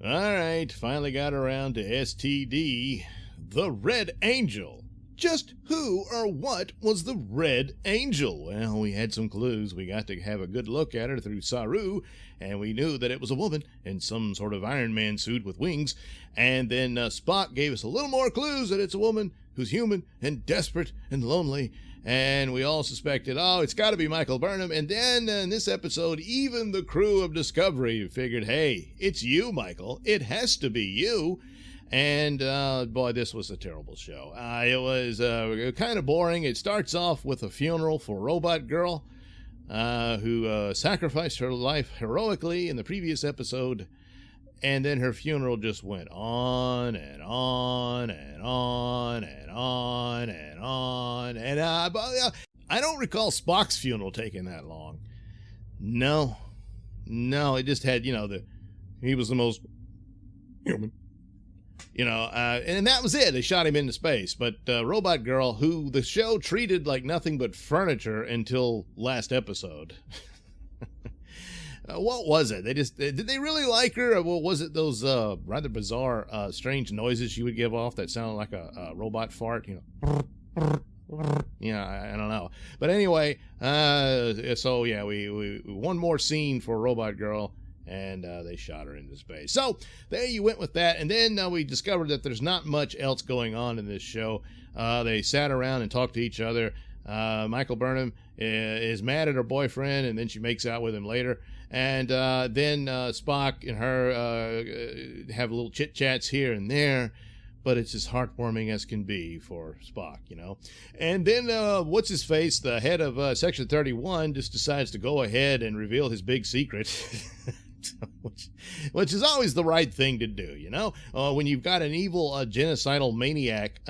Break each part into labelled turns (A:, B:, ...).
A: All right, finally got around to STD, the Red Angel. Just who or what was the Red Angel? Well, we had some clues. We got to have a good look at her through Saru, and we knew that it was a woman in some sort of Iron Man suit with wings. And then Spock gave us a little more clues that it's a woman who's human and desperate and lonely. And we all suspected, oh, it's got to be Michael Burnham. And then in this episode, even the crew of Discovery figured, hey, it's you, Michael. It has to be you. And, boy, this was a terrible show. It was kind of boring. It starts off with a funeral for Robot Girl, who sacrificed her life heroically in the previous episode. And then her funeral just went on and on and on and on and on. And I don't recall Spock's funeral taking that long. No, it just had, he was the most human. And that was it. They shot him into space. But Robot Girl, who the show treated like nothing but furniture until last episode. What was it? Did they really like her? Or was it those rather bizarre, strange noises she would give off that sounded like a robot fart? I don't know. But anyway, so yeah, we one more scene for Robot Girl. And they shot her into space. So there you went with that. And then we discovered that there's not much else going on in this show. They sat around and talked to each other. Michael Burnham is mad at her boyfriend, and then she makes out with him later. And then Spock and her have little chit-chats here and there. But it's as heartwarming as can be for Spock, And then, what's-his-face, the head of Section 31, just decides to go ahead and reveal his big secret. Which is always the right thing to do, when you've got an evil genocidal maniac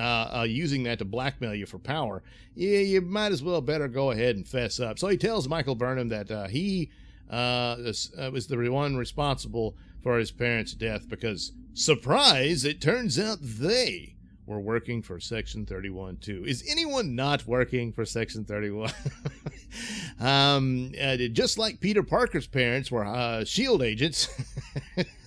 A: using that to blackmail you for power, you might as well better go ahead and fess up. So he tells Michael Burnham that he was the one responsible for his parents' death because, surprise, it turns out they were working for Section 31 too. Is anyone not working for Section 31? Just like Peter Parker's parents were S.H.I.E.L.D. agents,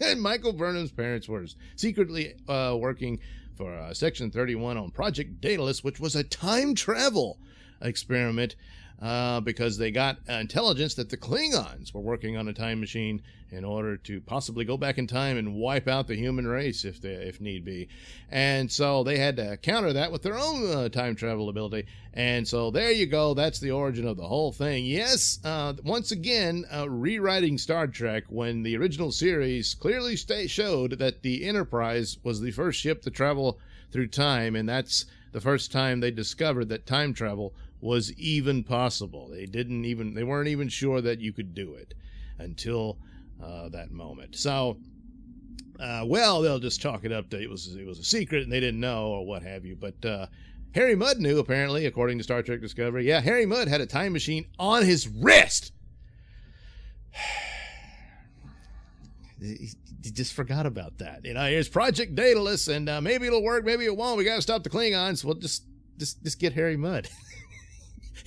A: and Michael Burnham's parents were secretly working for Section 31 on Project Daedalus, which was a time travel experiment because they got intelligence that the Klingons were working on a time machine in order to possibly go back in time and wipe out the human race if need be. And so they had to counter that with their own time travel ability. And so there you go. That's the origin of the whole thing. Yes, once again, rewriting Star Trek when the original series clearly showed that the Enterprise was the first ship to travel through time, and that's the first time they discovered that time travel was even possible. They weren't even sure that you could do it until that moment. So, they'll just chalk it up to it was a secret and they didn't know or what have you. But Harry Mudd knew, apparently, according to Star Trek Discovery. Yeah, Harry Mudd had a time machine on his wrist. He just forgot about that. Here's Project Daedalus, and maybe it'll work, maybe it won't. We got to stop the Klingons. Well, just get Harry Mudd.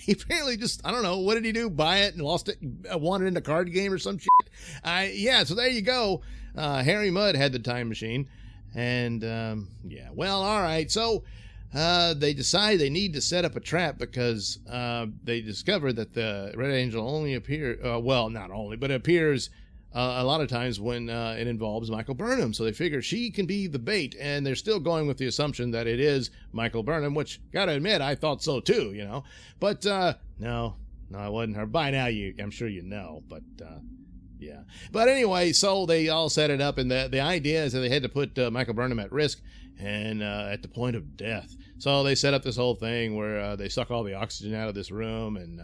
A: He apparently just, I don't know, what did he do? Buy it and lost it, won it in a card game or some shit? So there you go. Harry Mudd had the time machine. And, all right. So they decide they need to set up a trap because they discovered that the Red Angel only appears, not only, but appears a lot of times when it involves Michael Burnham. So they figure she can be the bait, and they're still going with the assumption that it is Michael Burnham, which, gotta admit, I thought so too, But no, it wasn't her. By now, I'm sure you know, but yeah. But anyway, so they all set it up, and the idea is that they had to put Michael Burnham at risk and at the point of death. So they set up this whole thing where they suck all the oxygen out of this room, and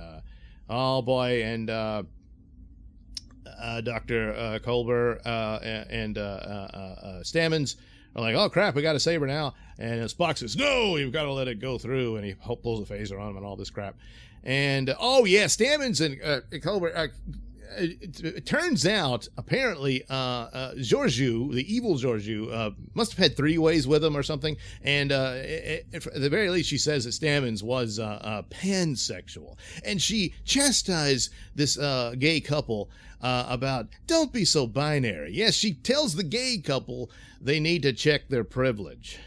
A: oh boy, and Dr. Culber and Stamens are like, oh crap, we got to save her now. And Spock says, no, you've got to let it go through. And he pulls a phaser on him and all this crap. And Stamens and Culber it turns out, apparently, Georgiou, the evil Georgiou, must have had 3 ways with him or something. And at the very least, she says that Stamens was pansexual. And she chastised this gay couple about, don't be so binary. Yes, she tells the gay couple they need to check their privilege.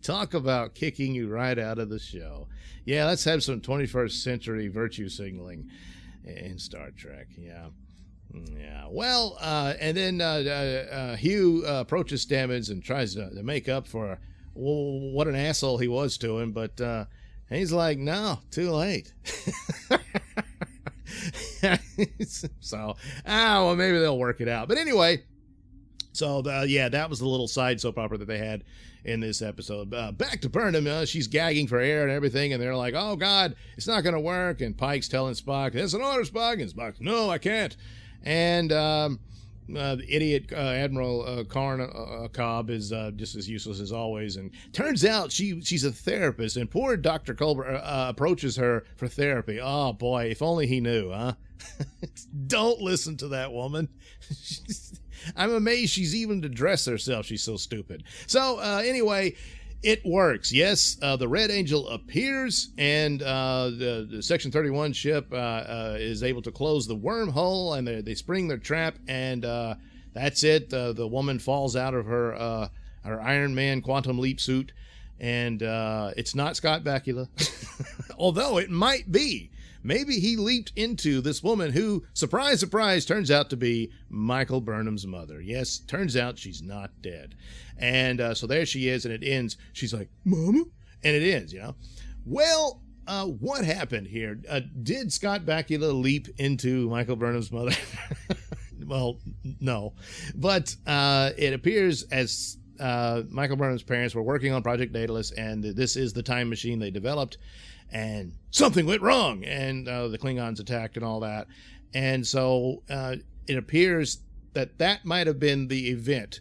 A: Talk about kicking you right out of the show. Yeah, let's have some 21st century virtue signaling in Star Trek. Yeah. Well, and then Hugh approaches Stamens and tries to make up for what an asshole he was to him, but he's like, no, too late. So, well, maybe they'll work it out. But anyway, so that was the little side soap opera that they had in this episode. Back to Burnham. She's gagging for air and everything, and they're like, oh God, it's not going to work. And Pike's telling Spock, that's an order, Spock. And Spock's, no, I can't. And the idiot Admiral Cobb is just as useless as always. And turns out she's a therapist, and poor Dr. Culber approaches her for therapy. Oh boy, if only he knew, huh? Don't listen to that woman. I'm amazed she's even to dress herself. She's so stupid. So anyway, it works. Yes, the Red Angel appears, and the Section 31 ship is able to close the wormhole, and they spring their trap, and that's it. The woman falls out of her Iron Man quantum leap suit, and it's not Scott Bakula, although it might be. Maybe he leaped into this woman who, surprise, surprise, turns out to be Michael Burnham's mother. Yes, turns out she's not dead. And so there she is, and it ends. She's like, Mama? And it ends, Well, what happened here? Did Scott Bakula leap into Michael Burnham's mother? Well, no. But it appears as Michael Burnham's parents were working on Project Daedalus, and this is the time machine they developed. And something went wrong, and the Klingons attacked and all that. And so it appears that might have been the event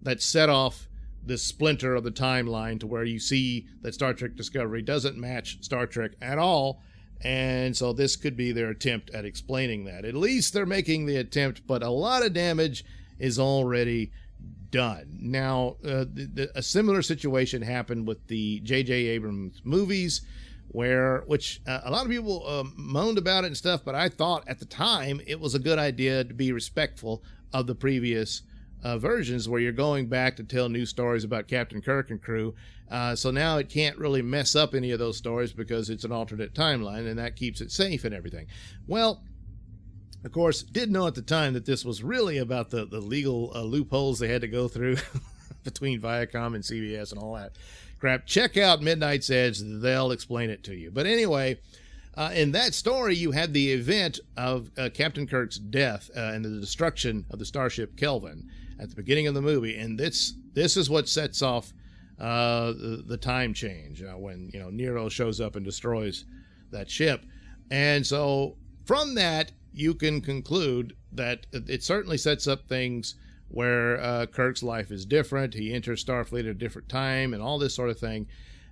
A: that set off the splinter of the timeline to where you see that Star Trek Discovery doesn't match Star Trek at all. And so this could be their attempt at explaining that. At least they're making the attempt, but a lot of damage is already done. Now, a similar situation happened with the J.J. Abrams movies, which a lot of people moaned about it and stuff, but I thought at the time it was a good idea to be respectful of the previous versions, where you're going back to tell new stories about Captain Kirk and crew. So now it can't really mess up any of those stories because it's an alternate timeline, and that keeps it safe and everything. Well, of course, did know at the time that this was really about the legal loopholes they had to go through between Viacom and CBS and all that crap. Check out Midnight's Edge. They'll explain it to you. But anyway, in that story, you had the event of Captain Kirk's death and the destruction of the starship Kelvin at the beginning of the movie. And this is what sets off the time change when Nero shows up and destroys that ship. And so from that, you can conclude that it certainly sets up things where Kirk's life is different. He enters Starfleet at a different time and all this sort of thing.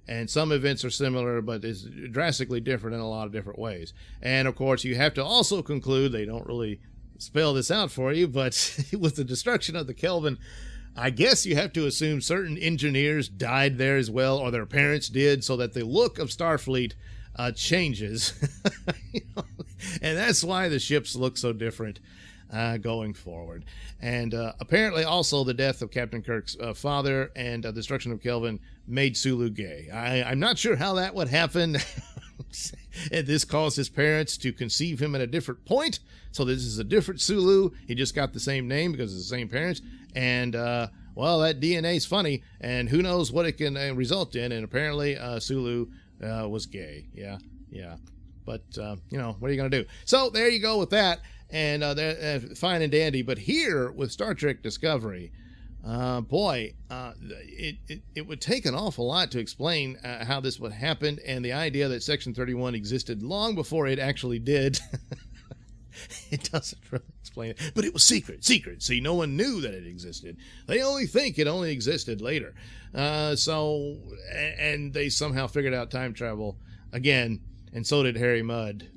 A: And some events are similar, but is drastically different in a lot of different ways. And, of course, you have to also conclude, they don't really spell this out for you, but with the destruction of the Kelvin, I guess you have to assume certain engineers died there as well, or their parents did, so that the look of Starfleet changes. And that's why the ships look so different going forward. And apparently also the death of Captain Kirk's father and the destruction of Kelvin made Sulu gay. I'm not sure how that would happen. And this caused his parents to conceive him at a different point. So this is a different Sulu. He just got the same name because it's the same parents. And, well, that DNA's funny. And who knows what it can result in. And apparently Sulu was gay. Yeah. But, what are you going to do? So there you go with that. And they're fine and dandy. But here with Star Trek Discovery, it would take an awful lot to explain how this would happen, and the idea that Section 31 existed long before it actually did. It doesn't really explain it. But it was secret. See, no one knew that it existed. They only think it only existed later. And they somehow figured out time travel again, and so did Harry Mudd.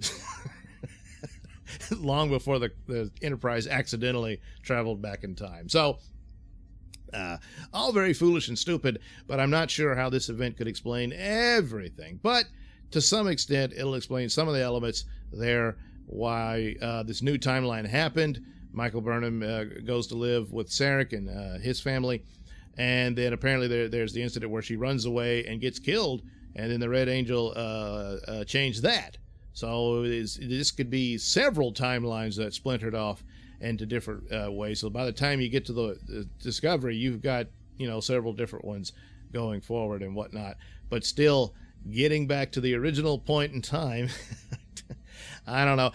A: long before the Enterprise accidentally traveled back in time. So, all very foolish and stupid, but I'm not sure how this event could explain everything. But to some extent, it'll explain some of the elements there, why this new timeline happened. Michael Burnham goes to live with Sarek and his family, and then apparently there's the incident where she runs away and gets killed, and then the Red Angel changed that. So this could be several timelines that splintered off into different ways. So by the time you get to the Discovery, you've got, several different ones going forward and whatnot. But still, getting back to the original point in time, I don't know.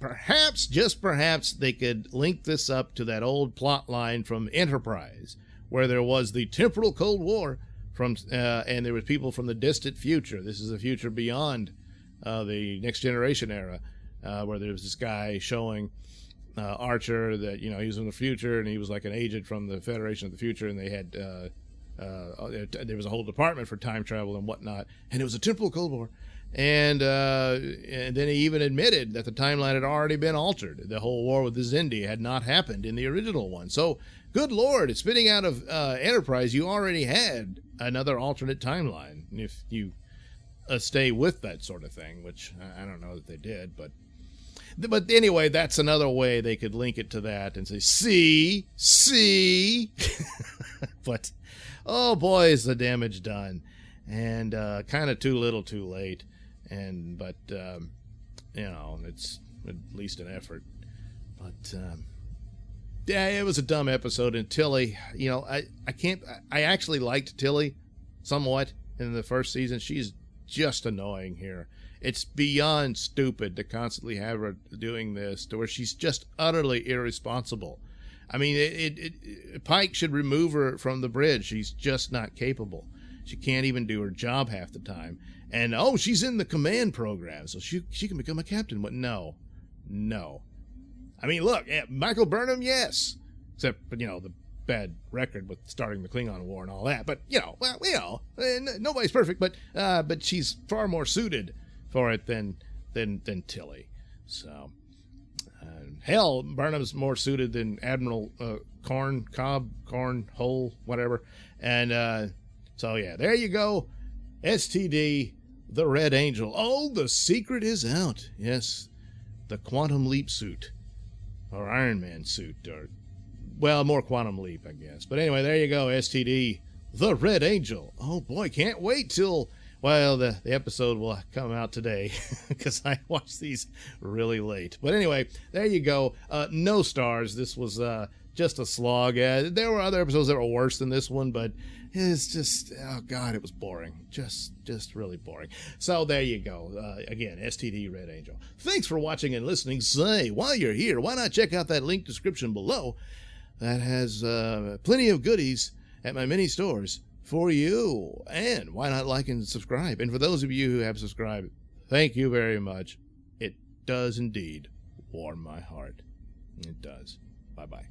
A: Perhaps, just perhaps, they could link this up to that old plot line from Enterprise, where there was the temporal Cold War and there was people from the distant future. This is a future beyond the Next Generation era, where there was this guy showing Archer that he was in the future, and he was like an agent from the Federation of the Future, and they had there was a whole department for time travel and whatnot, and it was a temporal Cold War. And then he even admitted that the timeline had already been altered. The whole war with the Xindi had not happened in the original one. So, good Lord, spinning out of Enterprise, you already had another alternate timeline, if you stay with that sort of thing, which I don't know that they did. But anyway, that's another way they could link it to that and say, see. But, oh boy, is the damage done. And kind of too little too late. But it's at least an effort. But yeah, it was a dumb episode. And Tilly, I actually liked Tilly somewhat in the first season. She's just annoying here. It's beyond stupid to constantly have her doing this, to where she's just utterly irresponsible. I mean, Pike should remove her from the bridge. She's just not capable. She can't even do her job half the time. And, she's in the command program, so she can become a captain. But no. I mean, look, Michael Burnham, yes. Except, the bad record with starting the Klingon War and all that. But, nobody's perfect, but she's far more suited for it than Tilly. So, hell, Burnham's more suited than Admiral Cornhole, whatever. And, so, yeah, there you go. STD, the Red Angel. Oh, the secret is out. Yes, the Quantum Leap suit. Or Iron Man suit. Or, well, more Quantum Leap, I guess. But anyway, there you go. STD, the Red Angel. Oh, boy, can't wait till, well, the episode will come out today. Because I watched these really late. But anyway, there you go. No stars. This was just a slog. There were other episodes that were worse than this one, but it's just, oh God, it was boring. Just really boring. So there you go. Again, STD Red Angel. Thanks for watching and listening. Say, while you're here, why not check out that link description below? That has plenty of goodies at my mini stores for you. And why not like and subscribe? And for those of you who have subscribed, thank you very much. It does indeed warm my heart. It does. Bye-bye.